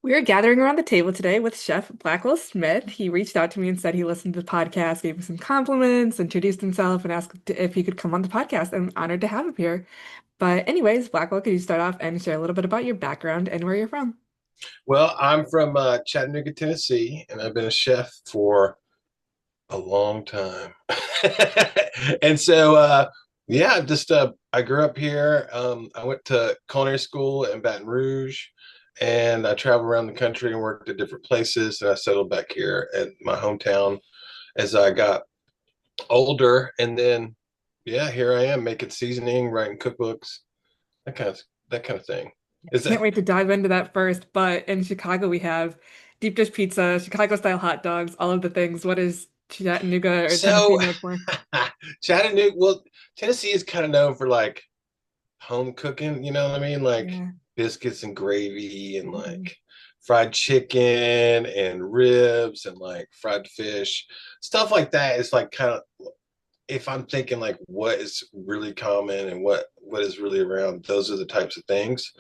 We are gathering around the table today with Chef Blackwell Smith. He reached out to me and said he listened to the podcast, gave me some compliments, introduced himself, and asked if he could come on the podcast. I'm honored to have him here. But anyways, Blackwell, could you start off and share a little bit about your background and where you're from? Well, I'm from Chattanooga, Tennessee, and I've been a chef for a long time. and so, yeah, just I grew up here. I went to culinary school in Baton Rouge, and I traveled around the country and worked at different places. And I settled back here at my hometown as I got older. And then, yeah, here I am making seasoning, writing cookbooks, that kind of that kind of thing. Is Can't that wait to dive into that first. But in Chicago, we have deep dish pizza, Chicago style hot dogs, all of the things. What is Chattanooga or Tennessee so? known for? Chattanooga, well, Tennessee is kind of known for like home cooking, you know what I mean? Like Yeah. biscuits and gravy and Mhm. like fried chicken and ribs and like fried fish, stuff like that. It's like kind of, if I'm thinking like what is really common and what is really around, those are the types of things.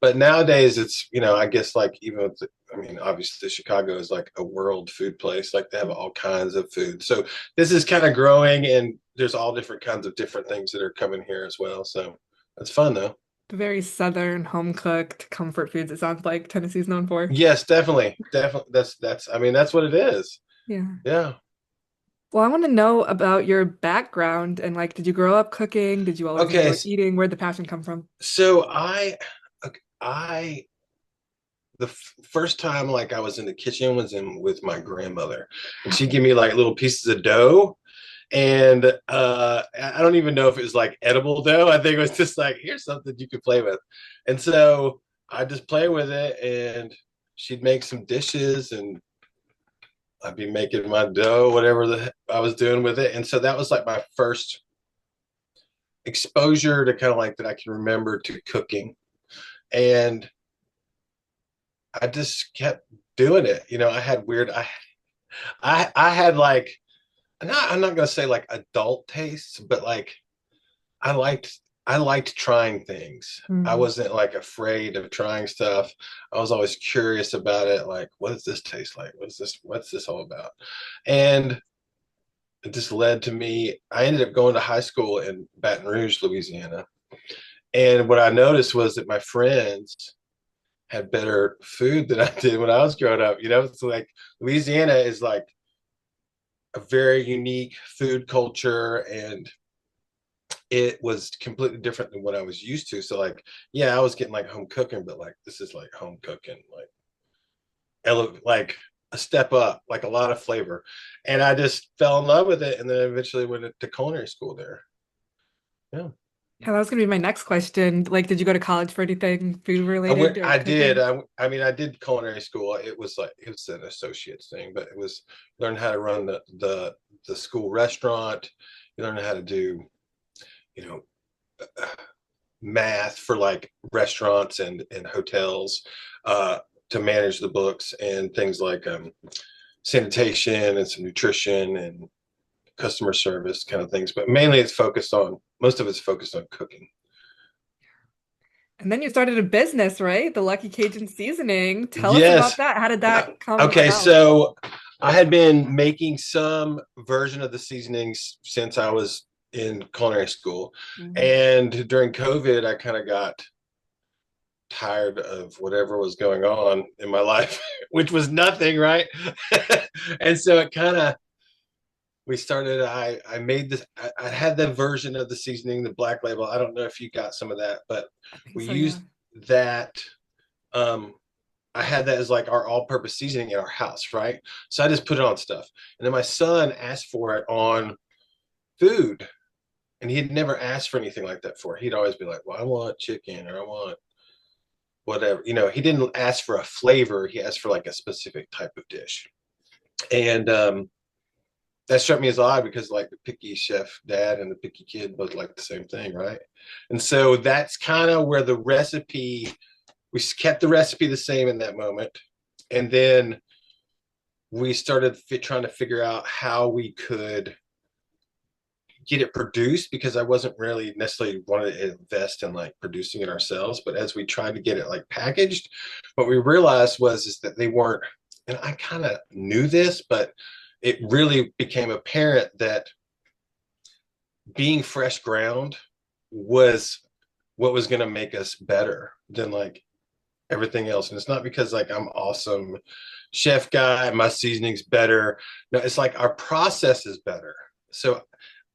But nowadays it's, I guess like even with I mean, obviously Chicago is like a world food place. Like they have all kinds of food. So this is kind of growing and there's all different kinds of different things that are coming here as well. So that's fun though. Very southern, home cooked comfort foods, it sounds like Tennessee's known for. Yes, definitely. Definitely. That's I mean, that's what it is. Yeah. Yeah. Well, I want to know about your background and like, did you grow up cooking? Did you always Okay. enjoy eating? Where'd the passion come from? So I the first time like I was in the kitchen was in with my grandmother, and she'd give me like little pieces of dough, and I don't even know if it was like edible dough. I think it was just like, here's something you could play with, and so I just play with it, and she'd make some dishes, and I'd be making my dough, whatever I was doing with it, and so that was like my first exposure to kind of like that I can remember to cooking, and I just kept doing it. I had weird. I had like, I'm not gonna say like adult tastes, but like I liked I liked trying things. I Hmm. wasn't like afraid of trying stuff. I was always curious about it. Like, what does this taste like? What's this all about? And it just led to me. I ended up going to high school in Baton Rouge, Louisiana. And what I noticed was that my friends had better food than I did when I was growing up. It's like Louisiana is like a very unique food culture, and it was completely different than what I was used to. So like, yeah, I was getting like home cooking, but like this is like home cooking, like like a step up, like a lot of flavor. And I just fell in love with it, and then eventually went to culinary school there. Yeah. Yeah, that was gonna be my next question. Like, did you go to college for anything food I went. related or I did. cooking? I mean, I did culinary school. It was like it was an associate's thing, but it was learn how to run the school restaurant. You learn how to do, you know, math for like restaurants and hotels, uh, to manage the books and things like sanitation and some nutrition and customer service kind of things. But mainly, most of it's focused on cooking. And then you started a business, right? The Lucky Cajun Seasoning. Tell us about Yes. that. How did that come Okay, about? so I had been making some version of the seasonings since I was in culinary school. Mhm. And during COVID, I kind of got tired of whatever was going on in my life, which was nothing, right? And so it kind of, we started, I made this, I had the version of the seasoning, the black label. I don't know if you got some of that, but I think we so, yeah. used that. Um, I had that as like our all-purpose seasoning in our house, right? So I just put it on stuff. And then my son asked for it on food. And he had never asked for anything like that before. He'd always be like, well, I want chicken or I want whatever. He didn't ask for a flavor. He asked for like a specific type of dish. And that struck me as odd because like the picky chef dad and the picky kid both like the same thing, right? And so that's kind of where we kept the recipe the same in that moment. And then we started trying to figure out how we could get it produced because I wasn't really necessarily wanted to invest in like producing it ourselves. But as we tried to get it like packaged, what we realized was is that they weren't, and I kind of knew this, but it really became apparent that being fresh ground was what was going to make us better than like everything else. And it's not because like I'm awesome chef guy, my seasoning's better. No, it's like our process is better. So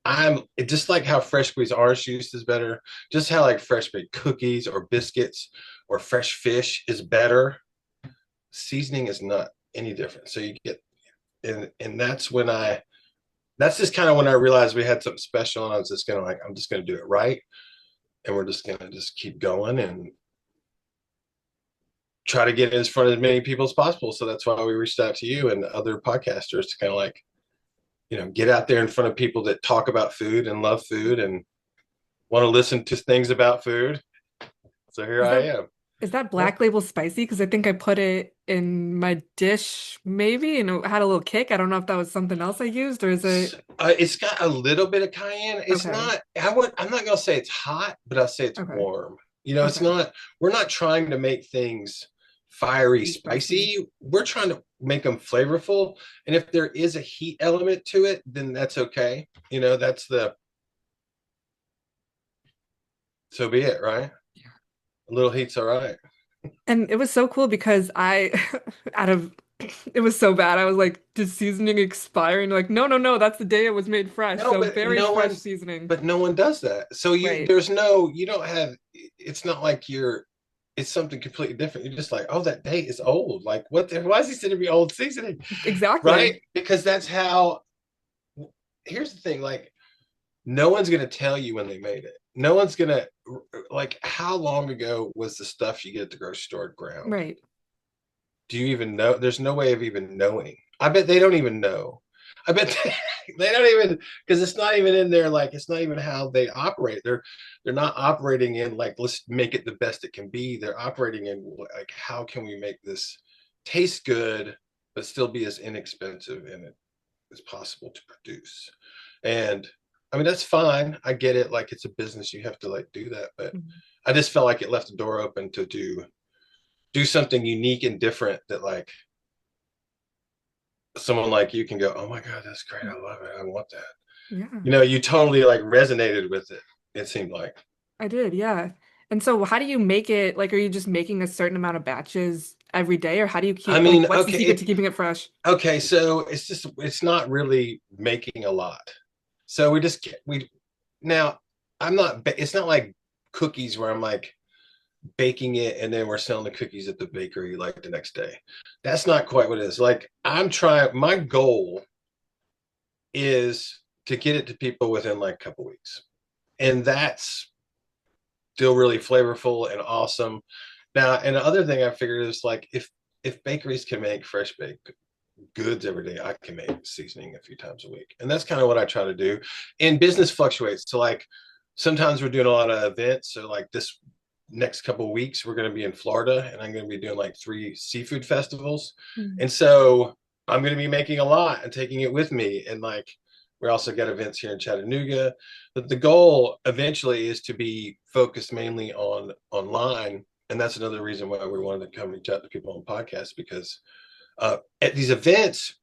I'm just like how fresh squeezed orange juice is better, just how like fresh baked cookies or biscuits or fresh fish is better. Seasoning is not any different. So you get, and that's just kind of when I realized we had something special, and I was just gonna like, I'm just gonna do it right, and we're just gonna just keep going and try to get in front of as many people as possible. So that's why we reached out to you and other podcasters to kind of like, get out there in front of people that talk about food and love food and want to listen to things about food. So here Is I that am. is that Yeah. Black Label spicy? Because I think I put it in my dish maybe and it had a little kick. I don't know if that was something else I used or is it It's got a little bit of cayenne. It's okay. not, I'm not going to say it's hot, but I'll say it's Okay. warm. It's Okay. not, we're not trying to make things fiery, Too spicy. spicy. We're trying to make them flavorful. And if there is a heat element to it, then that's okay. That's so be it, right? A little heat's all right. And it was so cool because I out of it was so bad. I was like, did seasoning expire? And like, no, no, no, that's the day it was made fresh. No, So but very fresh seasoning. no one does that. So Right. you don't have, it's not like it's something completely different. You're just like, oh, that date is old. Like, why is he sending me old seasoning? Exactly. Right? Because that's how, here's the thing, like, no one's going to tell you when they made it. No one's going to, like, how long ago was the stuff you get at the grocery store ground? Right. Do you even know? There's no way of even knowing. I bet they don't even know. I bet they don't even, because it's not even in there. Like, it's not even how they operate. They're not operating in like, let's make it the best it can be. They're operating in like, how can we make this taste good but still be as inexpensive in it as possible to produce. And I mean, that's fine. I get it. Like, it's a business, you have to like do that. But Mhm. I just felt like it left the door open to do something unique and different that like someone like you can go, oh my God, that's great. I love it. I want that. Yeah, You totally like resonated with it. It seemed like. I did. Yeah. And so how do you make it? Like, are you just making a certain amount of batches every day, or how do you I keep, like, mean, what's the okay, secret to keeping it fresh? okay, so it's not really making a lot. So we now I'm not it's not like cookies where I'm like baking it and then we're selling the cookies at the bakery like the next day. That's not quite what it is. Like, my goal is to get it to people within like a couple weeks. And that's still really flavorful and awesome. Now, and the other thing I figured is like, if bakeries can make fresh baked goods every day, I can make seasoning a few times a week. And that's kind of what I try to do. And business fluctuates. So like sometimes we're doing a lot of events. So like this next couple of weeks, we're going to be in Florida and I'm going to be doing like 3 seafood festivals. Mm. And so I'm going to be making a lot and taking it with me. And like, we also got events here in Chattanooga. But the goal eventually is to be focused mainly on online. And that's another reason why we wanted to come reach out to people on podcasts, because at these events,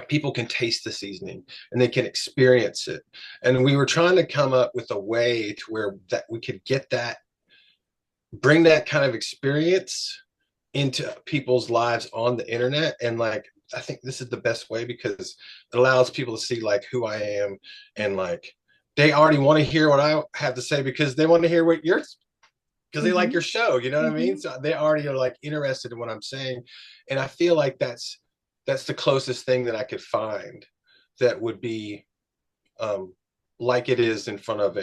people can taste the seasoning and they can experience it. And we were trying to come up with a way to where that we could get that, bring that kind of experience into people's lives on the internet. And like, I think this is the best way because it allows people to see like who I am, and like they already want to hear what I have to say because they want to hear what you're, because they like Hmm. your show, you know what I mean? Hmm. So they already are like interested in what I'm saying. And I feel like that's the closest thing that I could find that would be um like it is in front of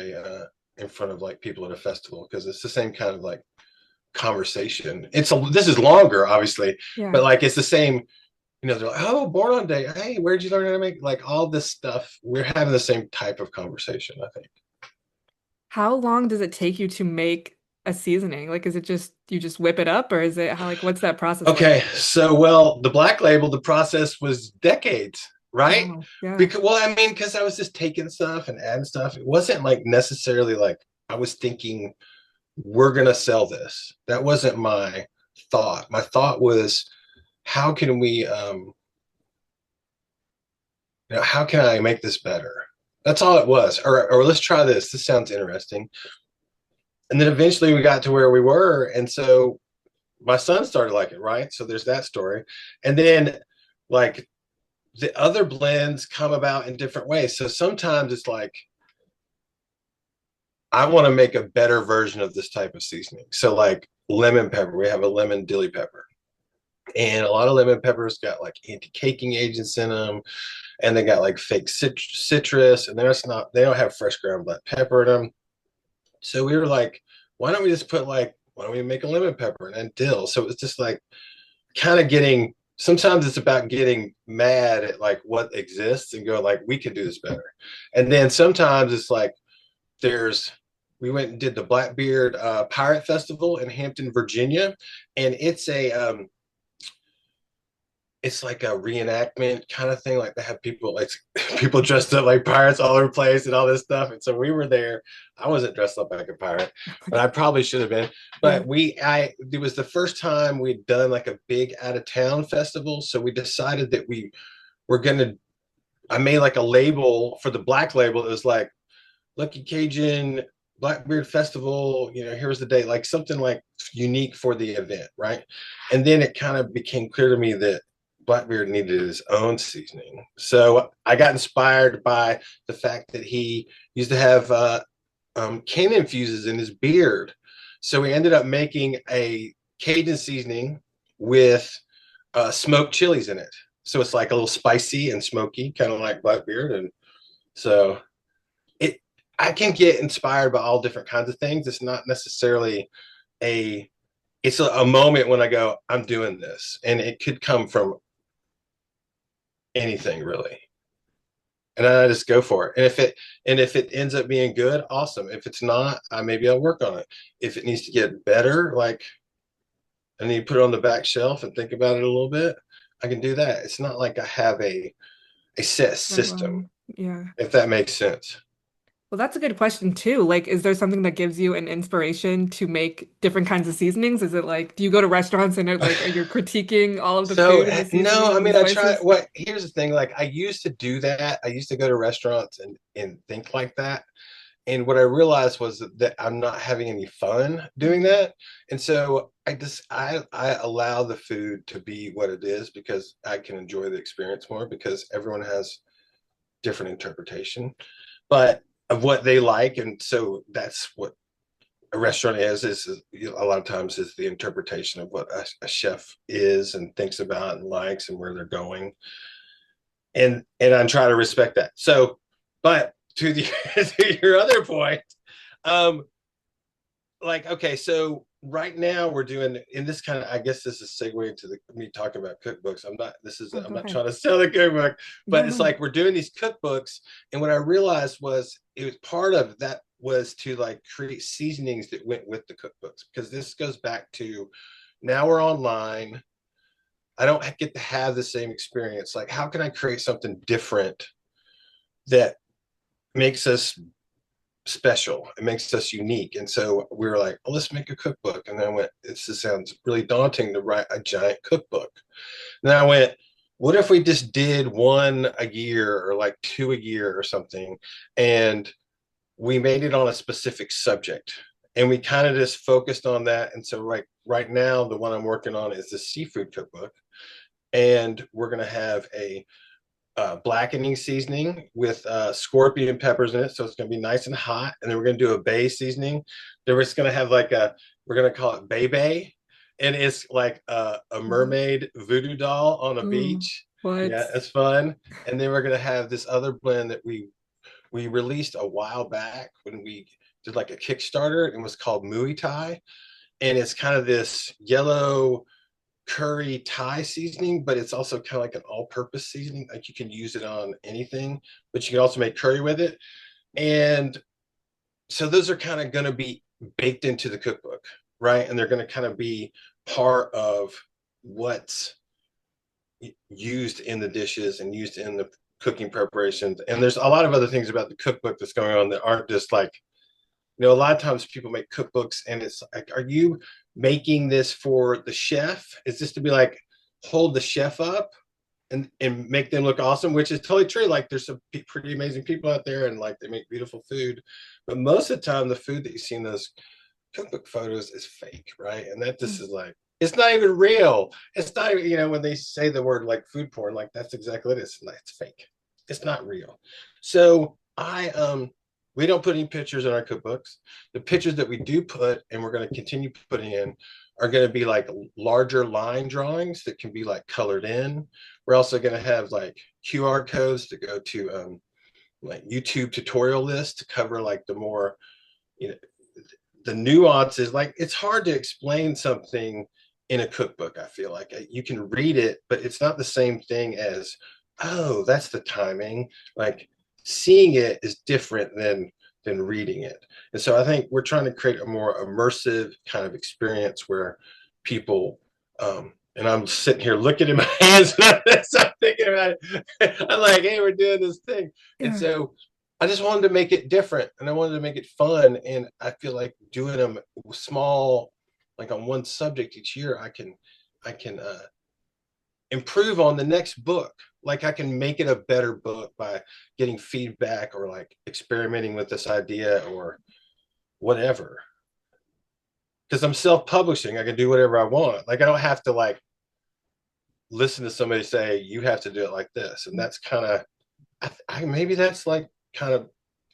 like people at a festival, because it's the same kind of like conversation. This is longer obviously, Yeah. but like it's the same, they're like, oh, born on day, hey, where'd you learn how to make, like, all this stuff. We're having the same type of conversation, I think. How long does it take you to make a seasoning? Like, is it just you just whip it up, or is it how, like, what's that process like? Okay, so well, the Black Label, the process was decades, right? Wow. Yeah. Because, well, I mean, because I was just taking stuff and adding stuff. It wasn't like necessarily like I was thinking we're gonna sell this. That wasn't my thought. My thought was, how can we, how can I make this better? That's all it was. Or let's try this. This sounds interesting. And then eventually we got to where we were, and so my son started liking it, right? So there's that story, and then like the other blends come about in different ways. So sometimes it's like I want to make a better version of this type of seasoning. So like lemon pepper, we have a lemon dilly pepper. And a lot of lemon peppers got like anti-caking agents in them, and they got like fake citrus, and they don't have fresh ground black pepper in them. So we were like, why don't we just put like, why don't we make a lemon pepper and then dill? So it was just like kind of getting, sometimes it's about getting mad at like what exists and going like, we can do this better. And then sometimes it's like, there's, we went and did the Blackbeard Pirate Festival in Hampton, Virginia, and it's like a reenactment kind of thing. Like they have people like people dressed up like pirates all over the place and all this stuff. And so we were there. I wasn't dressed up like a pirate, but I probably should have been. Yeah. But it was the first time we'd done like a big out of town festival. So we decided that we were gonna. I made like a label for the black label. It was like Lucky Cajun Blackbeard Festival. Here's the date. Like something like unique for the event, right? And then it kind of became clear to me that Blackbeard needed his own seasoning. So I got inspired by the fact that he used to have cannon fuses in his beard. So we ended up making a Cajun seasoning with smoked chilies in it. So it's like a little spicy and smoky, kind of like Blackbeard. And so it, I can get inspired by all different kinds of things. It's not necessarily a, it's a moment when I go, I'm doing this. And it could come from anything really, and I just go for it. And if it ends up being good, awesome. If it's not, maybe I'll work on it. If it needs to get better, like I need to put it on the back shelf and think about it a little bit, I can do that. It's not like I have a set Right system, line. Yeah. if that makes sense. Well, that's a good question too. Like, is there something that gives you an inspiration to make different kinds of seasonings? Is it like, do you go to restaurants and are you critiquing all of the So food and the no, seasonings I and mean, I try. spices? What Here's the thing: like I used to do that. I used to go to restaurants and think like that. And what I realized was that I'm not having any fun doing Mhm. that. And so I allow the food to be what it is because I can enjoy the experience more because everyone has different interpretation, but of what they like. And so that's what a restaurant is a lot of times is the interpretation of what a chef is and thinks about and likes and where they're going. And I try to respect that. So, but to the to your other point, um, like okay, so right now we're doing in this kind of, I guess this is segue to me talking about cookbooks. Oh, I'm go not ahead. trying to sell a cookbook, No, but it's no. like we're doing these cookbooks, and what I realized was it was part of that was to like create seasonings that went with the cookbooks, because this goes back to now we're online. I don't get to have the same experience. Like, how can I create something different that makes us special? It makes us unique. And so we were like, well, let's make a cookbook. And then I went, this sounds really daunting to write a giant cookbook. And then I went, what if we just did one a year or like two a year or something? And we made it on a specific subject. And we kind of just focused on that. And so right now, the one I'm working on is the seafood cookbook. And we're going to have a blackening seasoning with scorpion peppers in it. So it's going to be nice and hot. And then we're going to do a bay seasoning. Then we're just going to have we're going to call it Bay Bay. And it's like a What? mermaid voodoo doll on a Oh, beach. what? Yeah, it's fun. And then we're going to have this other blend that we released a while back when we did like a Kickstarter. It was called Muay Thai. And it's kind of this yellow curry Thai seasoning, but it's also kind of like an all-purpose seasoning. Like you can use it on anything, but you can also make curry with it. And so those are kind of going to be baked into the cookbook, right? And they're going to kind of be part of what's used in the dishes and used in cooking preparations. And there's a lot of other things about the cookbook that's going on that aren't just like, a lot of times people make cookbooks and it's like, are you making this for the chef? Is this to be like, hold the chef up and make them look awesome, which is totally true. Like there's some pretty amazing people out there and like they make beautiful food. But most of the time, the food that you see in those cookbook photos is fake, right? And that this is like, it's not even real. It's not even, when they say the word like food porn, like that's exactly what it is. Like, it's fake. It's not real. So we don't put any pictures in our cookbooks. The pictures that we do put, and we're going to continue putting in, are going to be like larger line drawings that can be like colored in. We're also going to have like QR codes to go to like YouTube tutorial lists to cover like the more, you know, the nuances. Like it's hard to explain something in a cookbook. I feel like you can read it, but it's not the same thing as, oh, that's the timing. Like seeing it is different than reading it. And so I think we're trying to create a more immersive kind of experience where people and I'm sitting here looking at my hands and I'm thinking about it. I'm like, hey, we're doing this thing. And Yeah. so I just wanted to make it different and I wanted to make it fun. And I feel like doing them small, like on one subject each year, I can improve on the next book. Like I can make it a better book by getting feedback or like experimenting with this idea or whatever. Because I'm self-publishing, I can do whatever I want. Like I don't have to like listen to somebody say you have to do it like this, and that's kind of maybe that's like kind of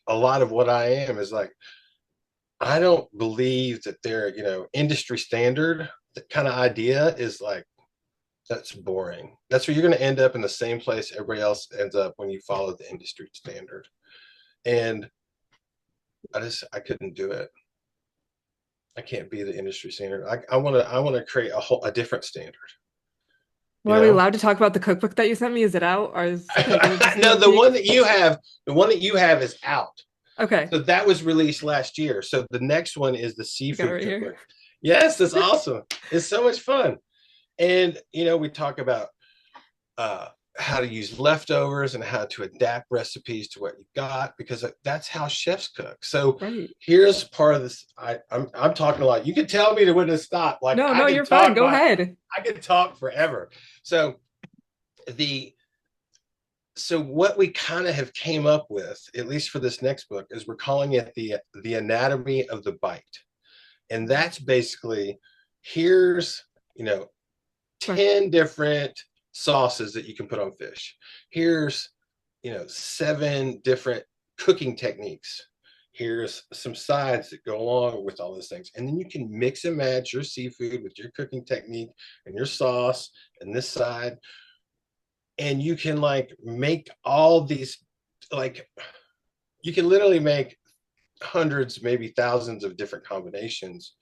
a lot of what I am is like I don't believe that they're industry standard. The kind of idea is like that's boring. That's where you're going to end up in the same place everybody else ends up when you follow the industry standard. And I couldn't do it. I can't be the industry standard. I want to create a different standard. You Well, are we know, allowed to talk about the cookbook that you sent me? Is it out, or can I get a no, sneak peek? the one that you have is out. Okay, So that was released last year. So the next one is the I got it seafood right here. cookbook. Yes, that's awesome. It's so much fun. And we talk about uh, how to use leftovers and how to adapt recipes to what you got because that's how chefs cook. So Right. here's part of this. I'm talking a lot. You can tell me to when to stop. Like No, no, you're fine. Go ahead. I can talk forever. So the so what we kind of have came up with, at least for this next book, is we're calling it the anatomy of the bite. And that's basically here's, you know, Sorry. 10 different sauces that you can put on fish. Here's, 7 different cooking techniques. Here's some sides that go along with all those things. And then you can mix and match your seafood with your cooking technique and your sauce and this side. And you can like make all these, like, you can literally make hundreds, maybe thousands of different combinations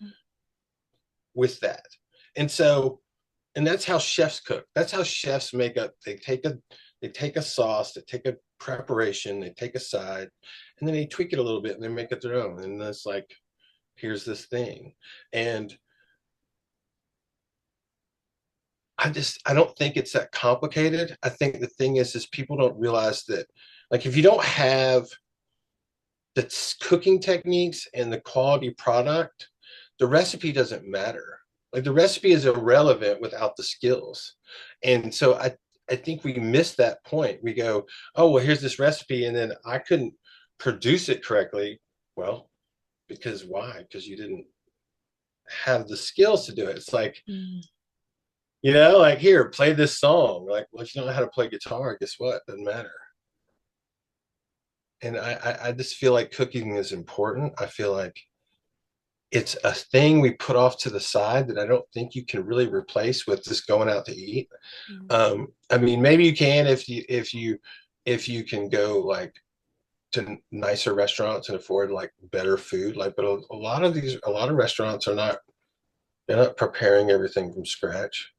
with that. And so, and that's how chefs cook. That's how chefs make up. They take a sauce, they take a preparation, they take a side, and then they tweak it a little bit and they make it their own. And it's like, here's this thing. And I don't think it's that complicated. I think the thing is people don't realize that, like, if you don't have the cooking techniques and the quality product, the recipe doesn't matter. Like the recipe is irrelevant without the skills. And so I think we miss that point. We go, oh, well, here's this recipe, and then I couldn't produce it correctly. Well, because why? Because you didn't have the skills to do it. It's like, Mm. like here, play this song. Like, well, if you don't know how to play guitar, guess what? Doesn't matter. And I just feel like cooking is important. I feel like it's a thing we put off to the side that I don't think you can really replace with just going out to eat. Mm. I mean, maybe you can if you can go like to nicer restaurants and afford like better food. Like, but a lot of restaurants they're not preparing everything from scratch.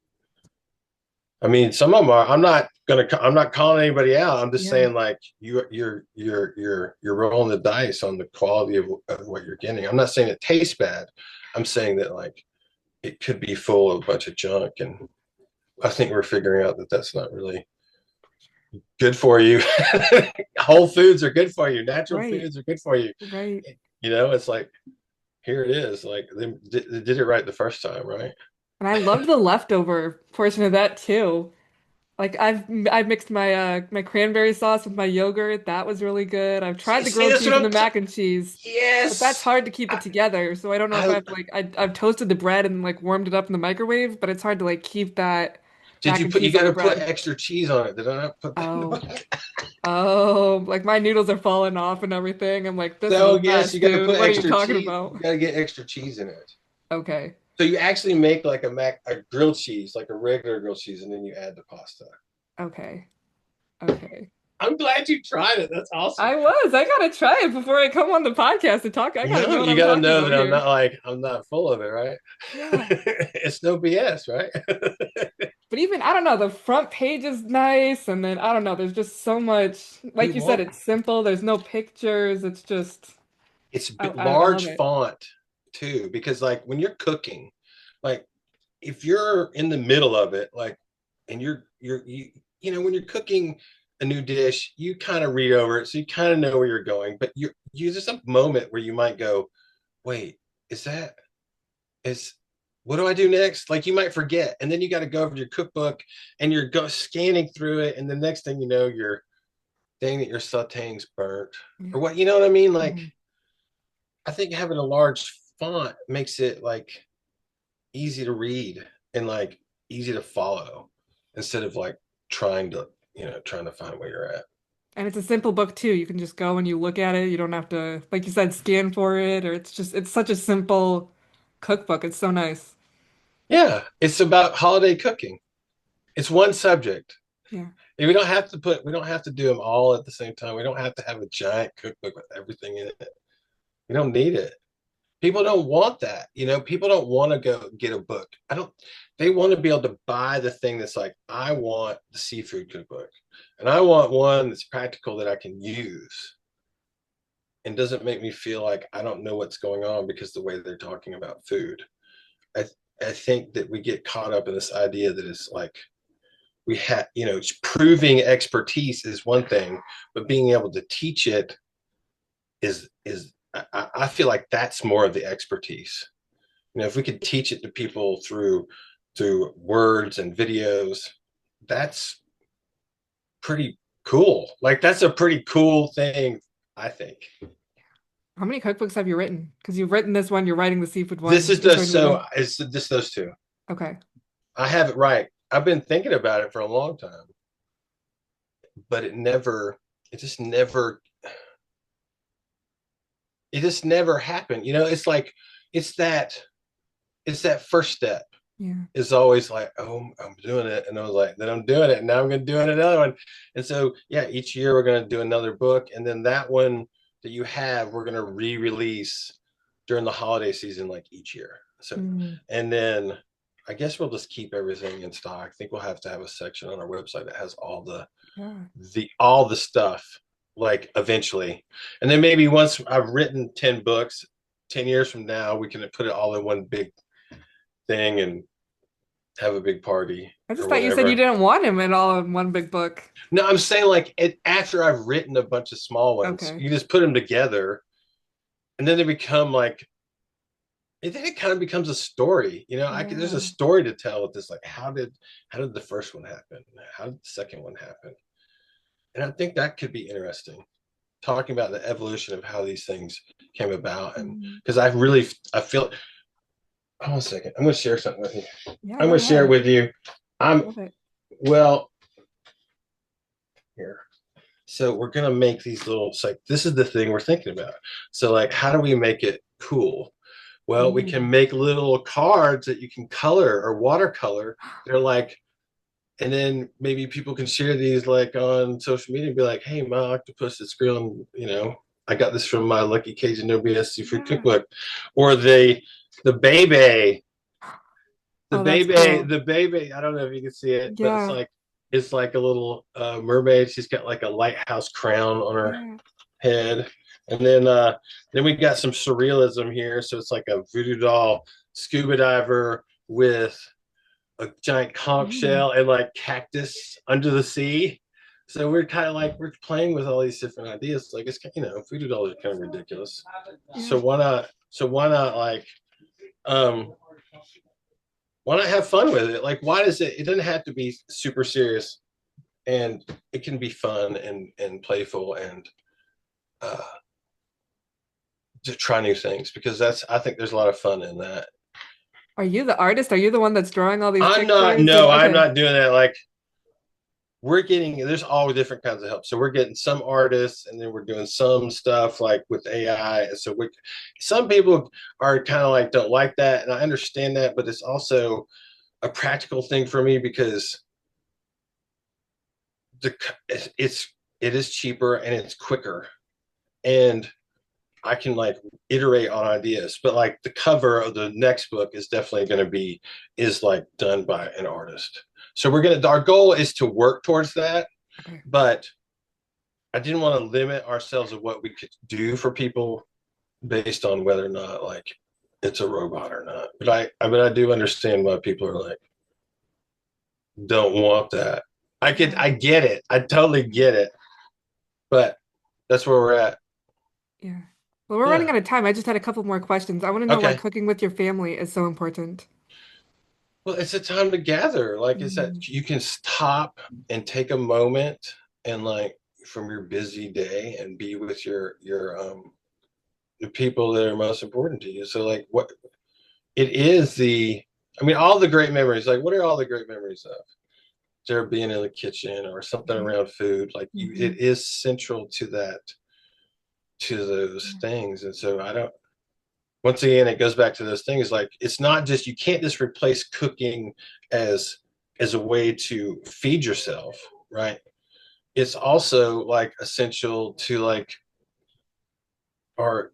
I mean, some of them are. I'm not calling anybody out. I'm just Yeah. saying, like you're rolling the dice on the quality of what you're getting. I'm not saying it tastes bad. I'm saying that like it could be full of a bunch of junk, and I think we're figuring out that that's not really. good for you. Whole foods are good for you. Natural Right, foods are good for you. right. It's like here it is. Like they did it right the first time, right? And I loved the leftover portion of that too. Like I've mixed my my cranberry sauce with my yogurt. That was really good. I've tried the See, grilled that's cheese what and the I'm. mac and cheese, but that's Yes, hard to keep it together. So I don't know if I I have to I've toasted the bread and like warmed it up in the microwave, but it's hard to like keep that did mac you and put? You cheese got on the to put bread. extra cheese on it. Did I not put that in the Oh, book? oh, like my noodles are falling off and everything. I'm like, this is a So yes, mess, you got to dude. put What are you extra talking cheese. about? You got to get extra cheese in it. Okay, So you actually make like a grilled cheese, like a regular grilled cheese, and then you add the pasta. okay, okay. I'm glad you tried it. That's awesome. I was. I gotta try it before I come on the podcast to talk. I gotta No, know what you I'm got to talking know about that here. I'm not full of it, right? Yeah. It's no BS, right? But even, I don't know, the front page is nice, and then I don't know, there's just so much, like you said, People, it's simple, there's no pictures, it's just it's I love large it. font too, because like when you're cooking, like if you're in the middle of it, like, and when you're cooking a new dish, you kind of read over it, so you kind of know where you're going, but you there's a moment where you might go, wait, is that is what do I do next? Like you might forget, and then you got to go over to your cookbook and you're scanning through it, and the next thing you know, your thing that you're sautéing's burnt, Yeah. or what you know what I mean? Like Mhm. I think having a large font makes it like easy to read and like easy to follow instead of like trying to find where you're at. And it's a simple book too. You can just go and you look at it. You don't have to, like you said, scan for it, or it's such a simple cookbook. It's so nice. Yeah, it's about holiday cooking. It's one subject. Yeah. And we don't have to do them all at the same time. We don't have to have a giant cookbook with everything in it. We don't need it. People don't want that. People don't want to go get a book. They want to be able to buy the thing that's like, I want the seafood cookbook and I want one that's practical that I can use and doesn't make me feel like I don't know what's going on because the way they're talking about food. I, I think that we get caught up in this idea that it's like, we have, proving expertise is one thing, but being able to teach it is I feel like that's more of the expertise. If we could teach it to people through words and videos, that's pretty cool. Like that's a pretty cool thing, I think. How many cookbooks have you written? Because you've written this one, you're writing the seafood This one. is Is there just any other? so it's just those two. Okay. I have it right. I've been thinking about it for a long time, but it just never it just never happened. It's like it's that it's that first step Yeah. is always like, oh, I'm doing it. And I was like, then I'm doing it. And now I'm going to do another one. And so, yeah, each year we're going to do another book. And then that one that you have, we're going to re release during the holiday season, like each year. So, Mm, and then I guess we'll just keep everything in stock. I think we'll have to have a section on our website that has yeah. all the stuff like eventually. And then maybe once I've written 10 books, 10 years from now, we can put it all in one big thing and have a big party I just or thought you said you whatever. didn't want him in all in one big book. No, I'm saying like after I've written a bunch of small ones, Okay. you just put them together and then they become like, and then it kind of becomes a story. There's a Yeah. story to tell with this. Like, how did the first one happen? How did the second one happen? And I think that could be interesting. Talking about the evolution of how these things came about, and Mm, because I feel. Hold on a second. I'm going to share something with you. yeah, I'm go going to share it ahead. with you. I'm Love it. well here. So we're gonna make these little. It's like this is the thing we're thinking about. So like, how do we make it cool? Well, we can Mm. make little cards that you can color or watercolor. They're like, and then maybe people can share these like on social media and be like, "Hey, my octopus is grilling. I got this from my Lucky Cajun No BS Seafood Yeah. Cookbook," or the baby, Oh, that's cool. the baby. I don't know if you can see it, but Yeah. it's like a little mermaid. She's got like a lighthouse crown on her Yeah. head. And then we got some surrealism here. So it's like a voodoo doll scuba diver with a giant conch Mm. shell and like cactus under the sea. So we're kind of like we're playing with all these different ideas. Like it's food is always kind of ridiculous. Yeah. So why not like um why not have fun with it? Like why does it doesn't have to be super serious, and it can be fun and playful and uh to try new things, because that's I think there's a lot of fun in that. Are you the artist? Are you the one that's drawing all these I'm not pictures? no, I'm Okay. not doing that. Like we're getting there's all different kinds of help. So we're getting some artists, and then we're doing some stuff like with AI. So we some people are kind of like don't like that, and I understand that, but it's also a practical thing for me because the it's it is cheaper and it's quicker, and I can like iterate on ideas. But like the cover of the next book is definitely going to be is like done by an artist. So we're gonna our goal is to work towards that, Okay. but I didn't want to limit ourselves of what we could do for people based on whether or not like it's a robot or not. But I do understand why people are like don't want that. Yeah. I get it. I totally get it. But that's where we're at. Yeah. Well, we're running Yeah. out of time. I just had a couple more questions. I want to know why Okay. cooking with your family is so important. Well, it's a time to gather. Like it's that Mm, you can stop and take a moment and like from your busy day and be with your the people that are most important to you. So like what it is the I mean all the great memories. Like what are all the great memories of? There being in the kitchen or something right. around food. Like you Hmm. it is central to that to those Yeah. things. And so I don't once again it goes back to those things like it's not just you can't just replace cooking as as a way to feed yourself, right? It's also like essential to like our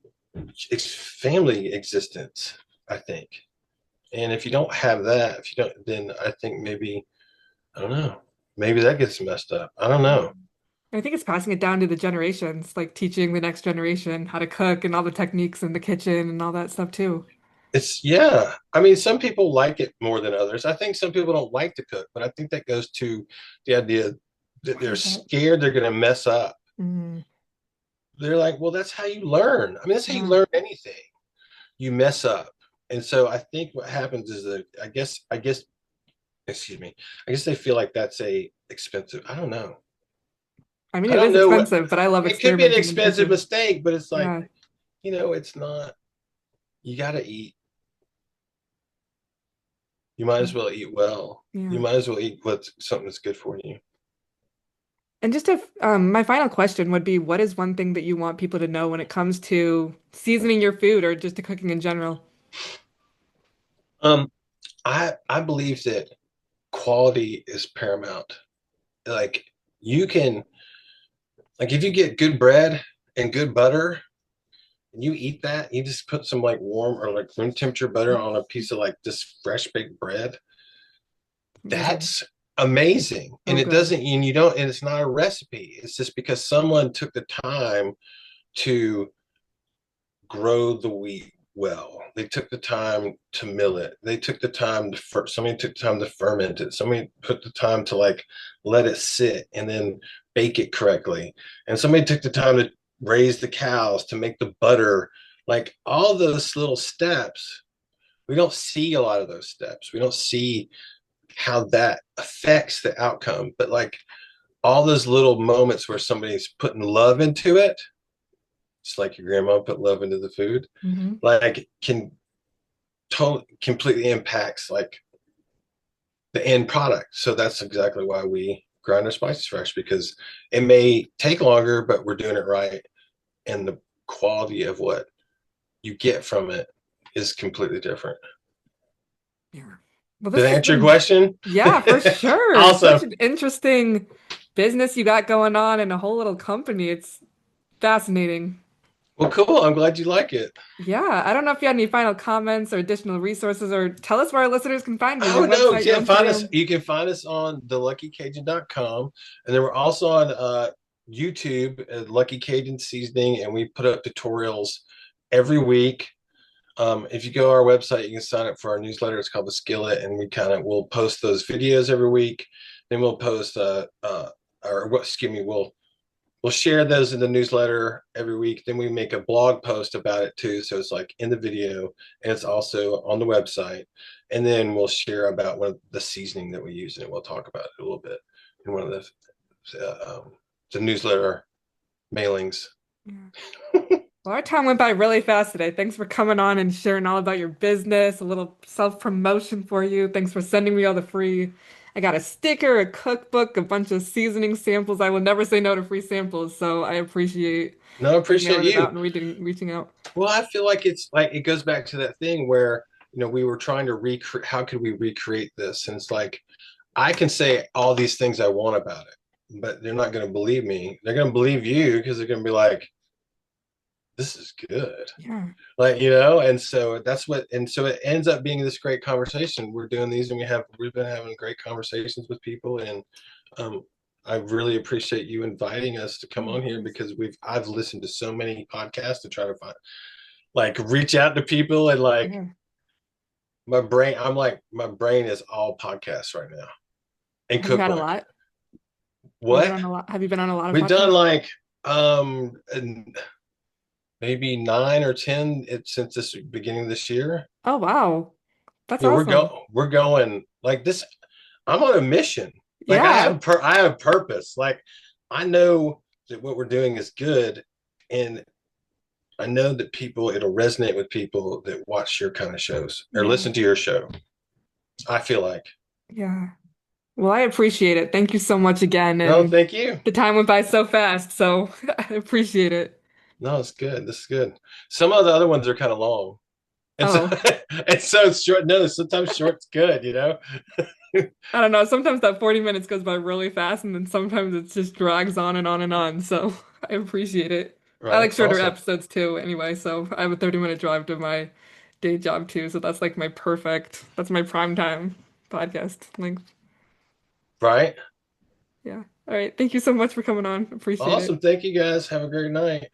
family existence, I think. And if you don't have that, if you don't, then I think maybe I don't know, maybe that gets messed up. I don't know. I think it's passing it down to the generations, like teaching the next generation how to cook and all the techniques in the kitchen and all that stuff too. It's yeah. I mean, some people like it more than others. I think some people don't like to cook, but I think that goes to the idea that Why they're is that? scared they're going to mess up. Mm, They're like, well, that's how you learn. I mean, that's how you yeah. learn anything. You mess up. And so I think what happens is that excuse me, I guess they feel like that's a expensive. I don't know. I mean, I it don't is know what expensive, but I love it could be an experimenting in the expensive kitchen. mistake, but it's like, Yeah. it's not, you got to eat. You might as well eat well. You Yeah. might as well eat what's something that's good for you. And just if my final question would be, what is one thing that you want people to know when it comes to seasoning your food or just to cooking in general? Um, I believe that quality is paramount. Like you can like if you get good bread and good butter and you eat that, you just put some like warm or like room temperature butter on a piece of like this fresh baked bread. Amazing. That's amazing. And So it good. doesn't and you don't and it's not a recipe. It's just because someone took the time to grow the wheat well. They took the time to mill it. They took the time to somebody took the time to ferment it. Somebody put the time to like let it sit and then bake it correctly. And somebody took the time to raise the cows to make the butter. Like all those little steps, we don't see a lot of those steps. We don't see how that affects the outcome. But like all those little moments where somebody's putting love into it, just like your grandma put love into the food, Hmm. like can totally completely impacts like the end product. So that's exactly why we grind our spices fresh, because it may take longer, but we're doing it right, and the quality of what you get from it is completely different. Yeah. Well, Did this I has answer your been, question? yeah, for sure. Such Awesome. an interesting business you got going on and a whole little company. It's fascinating. Well, cool. I'm glad you like it. Yeah. I don't know if you had any final comments or additional resources, or tell us where our listeners can find you, Oh your no, website, your yeah, find us. Instagram. You can find us on theluckycajun.com, and then we're also on YouTube at Lucky Cajun Seasoning, and we put up tutorials every week. If you go to our website, you can sign up for our newsletter. It's called The Skillet, and we'll post those videos every week. Then we'll post or what, excuse me, we'll share those in the newsletter every week. Then we make a blog post about it too. So it's like in the video and it's also on the website. And then we'll share about what the seasoning that we use and we'll talk about it a little bit in one of the newsletter mailings. Yeah. Well, our time went by really fast today. Thanks for coming on and sharing all about your business, a little self-promotion for you. Thanks for sending me all the free. I got a sticker, a cookbook, a bunch of seasoning samples. I will never say no to free samples, so I appreciate No, I you appreciate mailing it out you. and reaching out. Well, I feel like it's like it goes back to that thing where, we were trying to recreate how could we recreate this? And it's like I can say all these things I want about it, but they're not going to believe me. They're going to believe you because they're going to be like, this is good. Yeah. Like, and so and so it ends up being this great conversation. We're doing these and we've been having great conversations with people. And um, I really appreciate you inviting us to come Oh, on of here course. because I've listened to so many podcasts to try to find, like, reach out to people and like Yeah. my brain is all podcasts right now and Have you had a cookbook. lot? Have you been What? on a lot? Have you been on a lot of We've done podcasts? like maybe 9 or 10 since this beginning of this year. Oh, wow. That's Yeah, awesome. we're going like this. I'm on a mission. Like Yeah. I have purpose. Like I know that what we're doing is good, and I know that it'll resonate with people that watch your kind of shows or Yeah. listen to your show. I feel like. Yeah. Well, I appreciate it. Thank you so much again. No, And thank you. the time went by so fast, so I appreciate it. No, it's good. This is good. Some of the other ones are kind of long. And so Oh, and so it's short. No, sometimes short's good. I don't know. Sometimes that 40 minutes goes by really fast, and then sometimes it just drags on and on and on. So I appreciate it. I Right. like shorter Awesome. episodes too, anyway. So I have a 30-minute drive to my day job too. So that's like that's my prime time podcast length. Right. Yeah. All right. Thank you so much for coming on. Appreciate Awesome. it. Thank you guys. Have a great night.